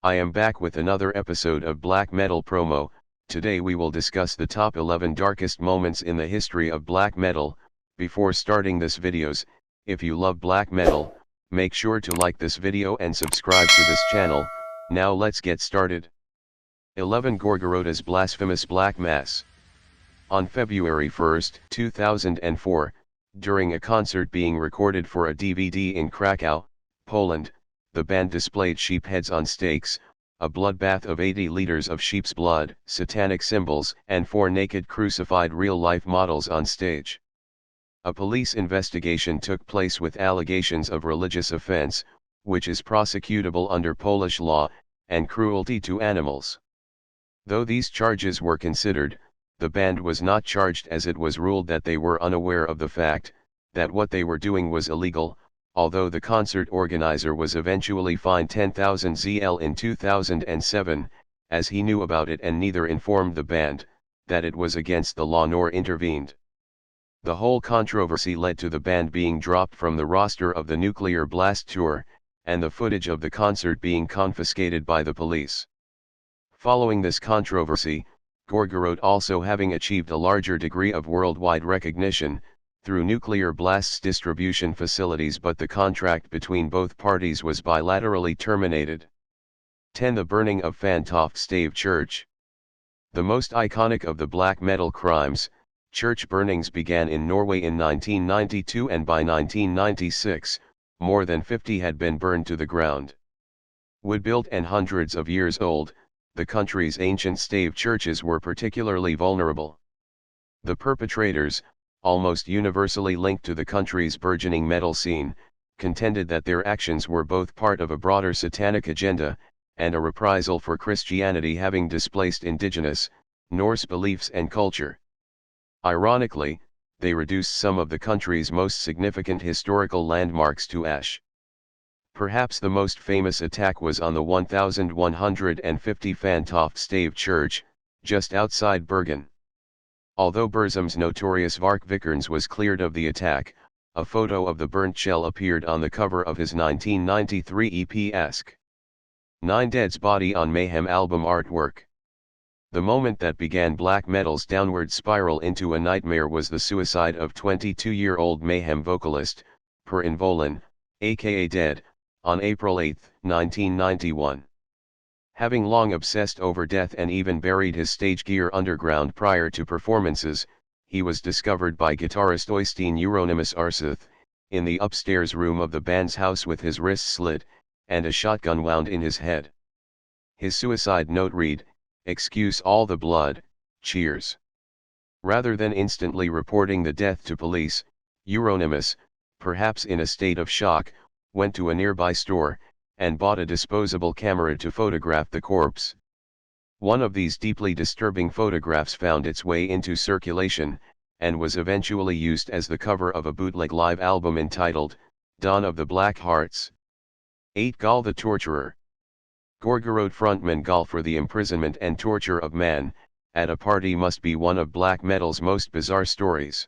I am back with another episode of Black Metal Promo. Today we will discuss the top 11 darkest moments in the history of black metal. Before starting this videos, if you love black metal, make sure to like this video and subscribe to this channel. Now let's get started. 11 Gorgoroth's blasphemous black mass. On February 1, 2004, during a concert being recorded for a DVD in Krakow, Poland, the band displayed sheep heads on stakes, a bloodbath of 80 liters of sheep's blood, satanic symbols, and 4 naked crucified real-life models on stage. A police investigation took place with allegations of religious offense, which is prosecutable under Polish law, and cruelty to animals. Though these charges were considered, the band was not charged as it was ruled that they were unaware of the fact that what they were doing was illegal, although the concert organizer was eventually fined 10,000 ZL in 2007, as he knew about it and neither informed the band that it was against the law nor intervened. The whole controversy led to the band being dropped from the roster of the Nuclear Blast Tour, and the footage of the concert being confiscated by the police. Following this controversy, Gorgoroth, also having achieved a larger degree of worldwide recognition through Nuclear Blast's distribution facilities, but the contract between both parties was bilaterally terminated. 10. The burning of Fantoft Stave Church. The most iconic of the black metal crimes, church burnings began in Norway in 1992, and by 1996, more than 50 had been burned to the ground. Wood-built and hundreds of years old, the country's ancient stave churches were particularly vulnerable. The perpetrators, almost universally linked to the country's burgeoning metal scene, contended that their actions were both part of a broader satanic agenda, and a reprisal for Christianity having displaced indigenous, Norse beliefs and culture. Ironically, they reduced some of the country's most significant historical landmarks to ash. Perhaps the most famous attack was on the 1150 Fantoft Stave Church, just outside Bergen. Although Burzum's notorious Varkvikernes was cleared of the attack, a photo of the burnt shell appeared on the cover of his 1993 EP Ask 9 Dead's Body on Mayhem album artwork. The moment that began black metal's downward spiral into a nightmare was the suicide of 22-year-old Mayhem vocalist, Per Involen, aka Dead, on April 8, 1991. Having long obsessed over death and even buried his stage gear underground prior to performances, he was discovered by guitarist Øystein Euronymous Arseth in the upstairs room of the band's house with his wrists slit, and a shotgun wound in his head. His suicide note read, "Excuse all the blood, cheers." Rather than instantly reporting the death to police, Euronymous, perhaps in a state of shock, went to a nearby store, and bought a disposable camera to photograph the corpse. One of these deeply disturbing photographs found its way into circulation, and was eventually used as the cover of a bootleg live album entitled, Dawn of the Black Hearts. 8. Gal the Torturer. Gorgoroth frontman Gal for the imprisonment and torture of man at a party must be one of black metal's most bizarre stories.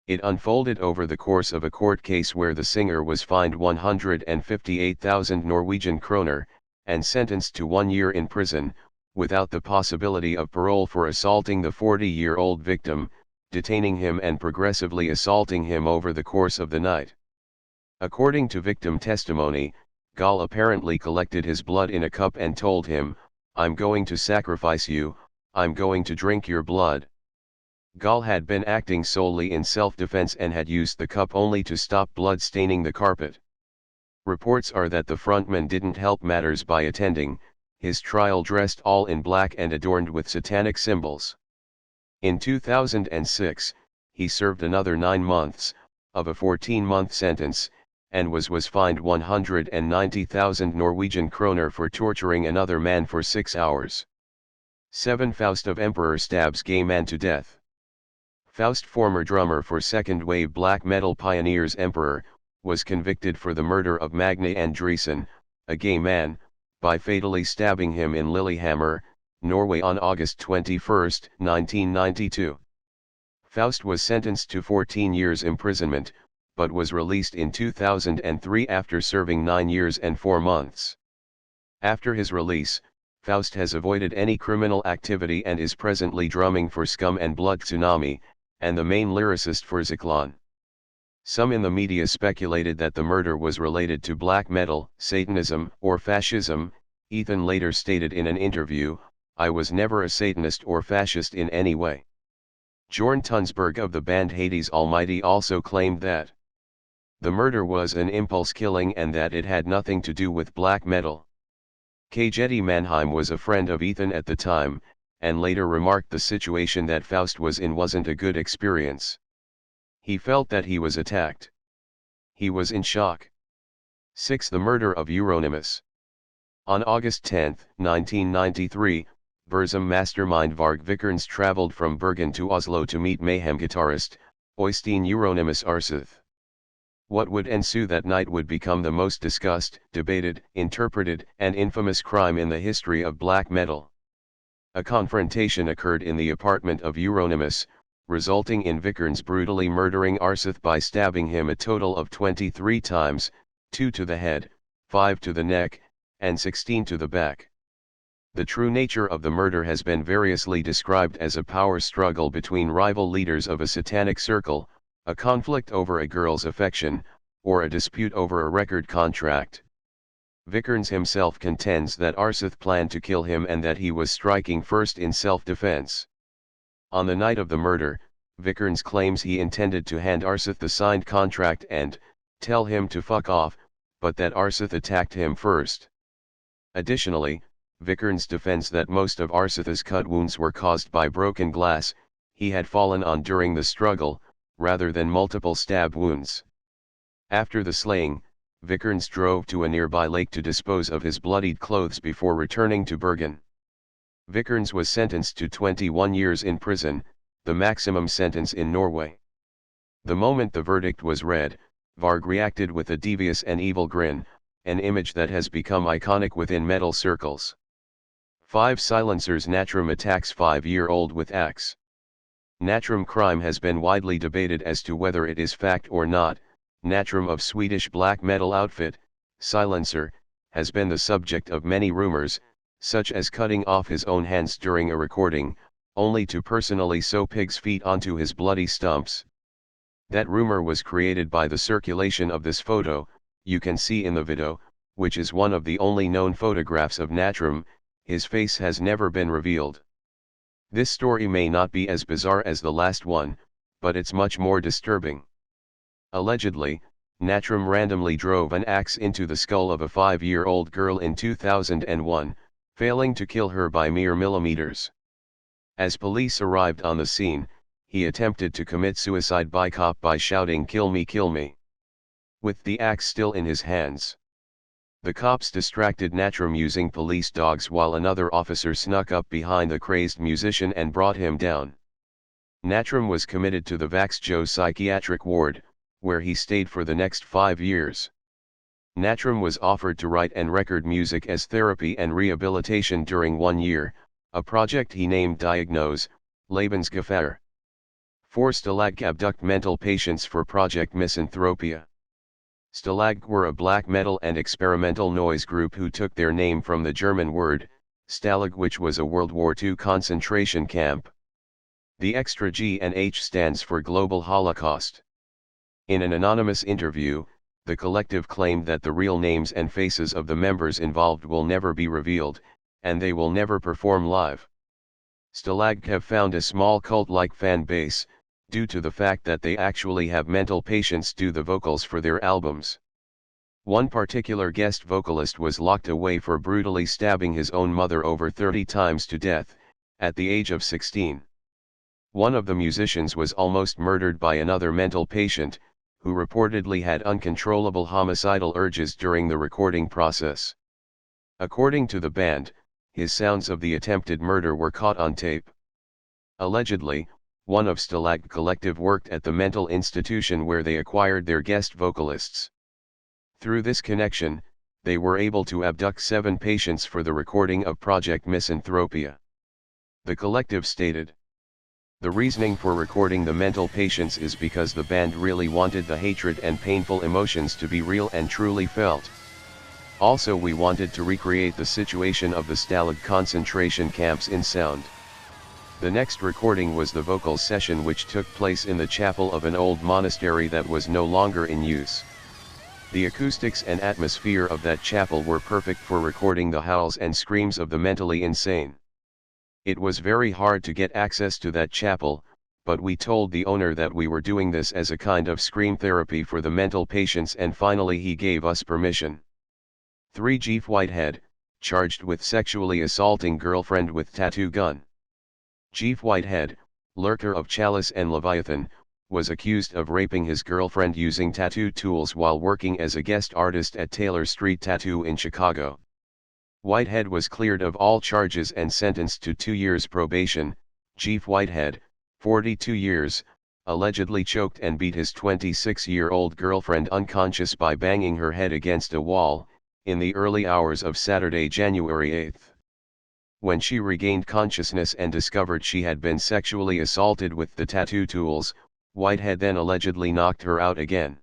It unfolded over the course of a court case where the singer was fined 158,000 Norwegian kroner, and sentenced to 1 year in prison, without the possibility of parole, for assaulting the 40-year-old victim, detaining him and progressively assaulting him over the course of the night. According to victim testimony, Gal apparently collected his blood in a cup and told him, "I'm going to sacrifice you, I'm going to drink your blood." Gal had been acting solely in self-defense and had used the cup only to stop blood staining the carpet. Reports are that the frontman didn't help matters by attending his trial dressed all in black and adorned with satanic symbols. In 2006, he served another 9 months of a 14-month sentence, and was fined 190,000 Norwegian kroner for torturing another man for 6 hours. 7. Faust of Emperor stabs gay man to death. Faust, former drummer for second-wave black metal pioneers Emperor, was convicted for the murder of Magne Andresen, a gay man, by fatally stabbing him in Lillehammer, Norway on August 21, 1992. Faust was sentenced to 14 years imprisonment, but was released in 2003 after serving 9 years and 4 months. After his release, Faust has avoided any criminal activity and is presently drumming for Scum and Blood Tsunami, and the main lyricist for Zyklon. Some in the media speculated that the murder was related to black metal, Satanism, or fascism. Ethan later stated in an interview, "I was never a Satanist or fascist in any way." Jorn Tunsberg of the band Hades Almighty also claimed that the murder was an impulse killing and that it had nothing to do with black metal. Kjeti Mannheim was a friend of Ethan at the time, and later remarked the situation that Faust was in wasn't a good experience. He felt that he was attacked. He was in shock. 6. The murder of Euronymous. On August 10, 1993, Burzum mastermind Varg Vikernes traveled from Bergen to Oslo to meet Mayhem guitarist, Øystein Euronymous Arseth. What would ensue that night would become the most discussed, debated, interpreted, and infamous crime in the history of black metal. A confrontation occurred in the apartment of Euronymous, resulting in Vikernes brutally murdering Arseth by stabbing him a total of 23 times, 2 to the head, 5 to the neck, and 16 to the back. The true nature of the murder has been variously described as a power struggle between rival leaders of a satanic circle, a conflict over a girl's affection, or a dispute over a record contract. Vikernes himself contends that Arseth planned to kill him and that he was striking first in self-defense. On the night of the murder, Vikernes claims he intended to hand Arseth the signed contract and tell him to fuck off, but that Arseth attacked him first. Additionally, Vikernes defends that most of Arseth's cut wounds were caused by broken glass he had fallen on during the struggle, rather than multiple stab wounds. After the slaying, Vikernes drove to a nearby lake to dispose of his bloodied clothes before returning to Bergen. Vikernes was sentenced to 21 years in prison, the maximum sentence in Norway. The moment the verdict was read, Varg reacted with a devious and evil grin, an image that has become iconic within metal circles. 5. Silencers Natrum attacks 5-year-old with axe. Natrum crime has been widely debated as to whether it is fact or not. Natrum of Swedish black metal outfit, Silencer, has been the subject of many rumors, such as cutting off his own hands during a recording, only to personally sew pig's feet onto his bloody stumps. That rumor was created by the circulation of this photo, you can see in the video, which is one of the only known photographs of Natrum. His face has never been revealed. This story may not be as bizarre as the last one, but it's much more disturbing. Allegedly, Natrum randomly drove an axe into the skull of a 5-year-old girl in 2001, failing to kill her by mere millimeters. As police arrived on the scene, he attempted to commit suicide by cop by shouting "Kill me, kill me," with the axe still in his hands. The cops distracted Natrum using police dogs while another officer snuck up behind the crazed musician and brought him down. Natrum was committed to the Vaxjo psychiatric ward, where he stayed for the next 5 years. Natrum was offered to write and record music as therapy and rehabilitation during 1 year, a project he named Diagnose, Lebensgefahr. 4. Stalag abduct mental patients for Project Misanthropia. Stalag were a black metal and experimental noise group who took their name from the German word, Stalag, which was a World War II concentration camp. The extra G and H stands for Global Holocaust. In an anonymous interview, the collective claimed that the real names and faces of the members involved will never be revealed, and they will never perform live. Stalag have found a small cult-like fan base, due to the fact that they actually have mental patients do the vocals for their albums. One particular guest vocalist was locked away for brutally stabbing his own mother over 30 times to death, at the age of 16. One of the musicians was almost murdered by another mental patient, who reportedly had uncontrollable homicidal urges during the recording process. According to the band, his sounds of the attempted murder were caught on tape. Allegedly, one of Stalag Collective worked at the mental institution where they acquired their guest vocalists. Through this connection, they were able to abduct 7 patients for the recording of Project Misanthropia. The collective stated, "The reasoning for recording the mental patients is because the band really wanted the hatred and painful emotions to be real and truly felt. Also, we wanted to recreate the situation of the Stalag concentration camps in sound. The next recording was the vocal session, which took place in the chapel of an old monastery that was no longer in use. The acoustics and atmosphere of that chapel were perfect for recording the howls and screams of the mentally insane. It was very hard to get access to that chapel, but we told the owner that we were doing this as a kind of scream therapy for the mental patients, and finally he gave us permission. 3. Jeff Whitehead, charged with sexually assaulting girlfriend with tattoo gun. Jeff Whitehead, lurker of Chalice and Leviathan, was accused of raping his girlfriend using tattoo tools while working as a guest artist at Taylor Street Tattoo in Chicago. Whitehead was cleared of all charges and sentenced to 2 years probation. Jeff Whitehead, 42 years, allegedly choked and beat his 26-year-old girlfriend unconscious by banging her head against a wall, in the early hours of Saturday, January 8. When she regained consciousness and discovered she had been sexually assaulted with the tattoo tools, Whitehead then allegedly knocked her out again.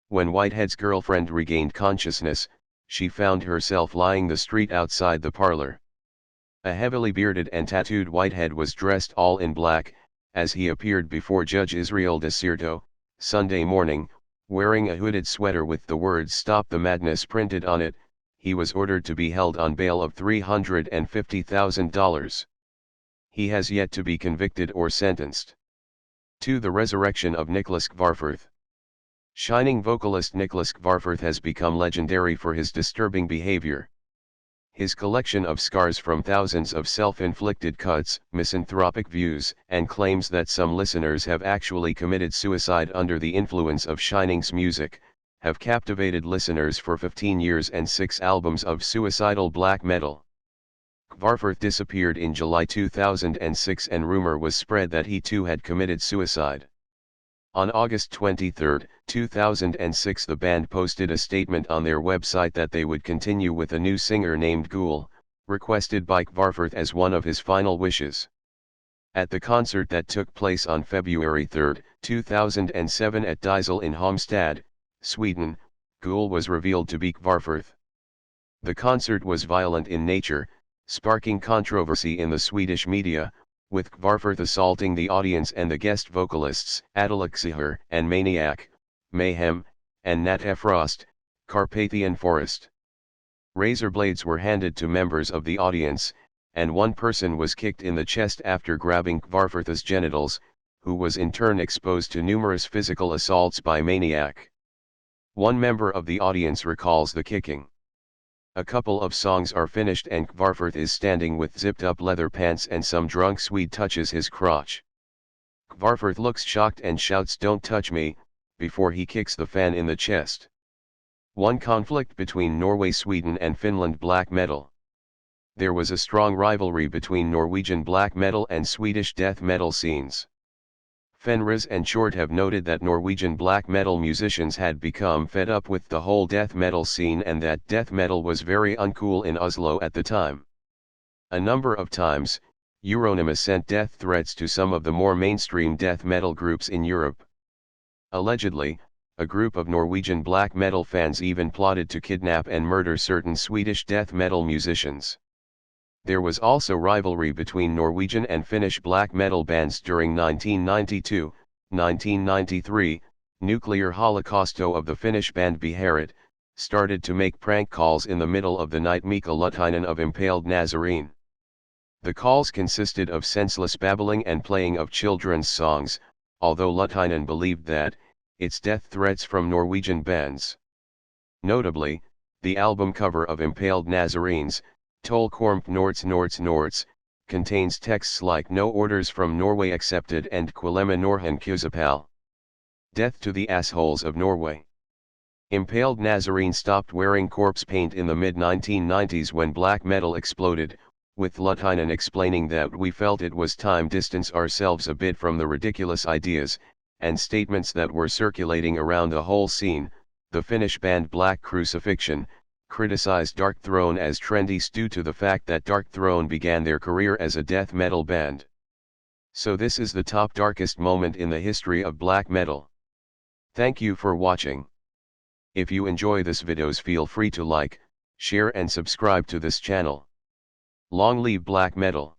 When Whitehead's girlfriend regained consciousness, she found herself lying the street outside the parlor. A heavily bearded and tattooed Whitehead was dressed all in black, as he appeared before Judge Israel DeCierto, Sunday morning, wearing a hooded sweater with the words "Stop the Madness" printed on it. He was ordered to be held on bail of $350,000. He has yet to be convicted or sentenced. 2. The resurrection of Nicholas Kvarforth. Shining vocalist Nicholas Kvarforth has become legendary for his disturbing behavior. His collection of scars from thousands of self-inflicted cuts, misanthropic views, and claims that some listeners have actually committed suicide under the influence of Shining's music, have captivated listeners for 15 years and 6 albums of suicidal black metal. Kvarforth disappeared in July 2006 and rumor was spread that he too had committed suicide. On August 23, 2006, the band posted a statement on their website that they would continue with a new singer named Ghoul, requested by Kvarforth as one of his final wishes. At the concert that took place on February 3, 2007 at Diesel in Halmstad, Sweden, Ghoul was revealed to be Kvarforth. The concert was violent in nature, sparking controversy in the Swedish media, with Kvarforth assaulting the audience and the guest vocalists, Adelaxihar and Maniac, Mayhem, and Nat Frost, Carpathian Forest. Razor blades were handed to members of the audience, and one person was kicked in the chest after grabbing Kvarforth's genitals, who was in turn exposed to numerous physical assaults by Maniac. One member of the audience recalls the kicking. A couple of songs are finished and Kvarforth is standing with zipped up leather pants and some drunk Swede touches his crotch. Kvarforth looks shocked and shouts "Don't touch me," before he kicks the fan in the chest. 1. Conflict between Norway, Sweden and Finland black metal. There was a strong rivalry between Norwegian black metal and Swedish death metal scenes. Fenriz and Short have noted that Norwegian black metal musicians had become fed up with the whole death metal scene and that death metal was very uncool in Oslo at the time. A number of times, Euronymous sent death threats to some of the more mainstream death metal groups in Europe. Allegedly, a group of Norwegian black metal fans even plotted to kidnap and murder certain Swedish death metal musicians. There was also rivalry between Norwegian and Finnish black metal bands during 1992, 1993, Nuclear Holocausto of the Finnish band Beharit, started to make prank calls in the middle of the night. Mika Luttinen of Impaled Nazarene. The calls consisted of senseless babbling and playing of children's songs, although Luttinen believed that, it's death threats from Norwegian bands. Notably, the album cover of Impaled Nazarenes, Tol Kormt Norts, contains texts like "No orders from Norway accepted" and Quilema Norhen Kusapal. Death to the assholes of Norway. Impaled Nazarene stopped wearing corpse paint in the mid-1990s when black metal exploded, with Luttinen explaining that "we felt it was time distance ourselves a bit from the ridiculous ideas and statements that were circulating around the whole scene." The Finnish band Black Crucifixion criticized Dark Throne as trendy due to the fact that Dark Throne began their career as a death metal band. So this is the top darkest moment in the history of black metal. Thank you for watching. If you enjoy this videos, feel free to like, share and subscribe to this channel. Long live black metal.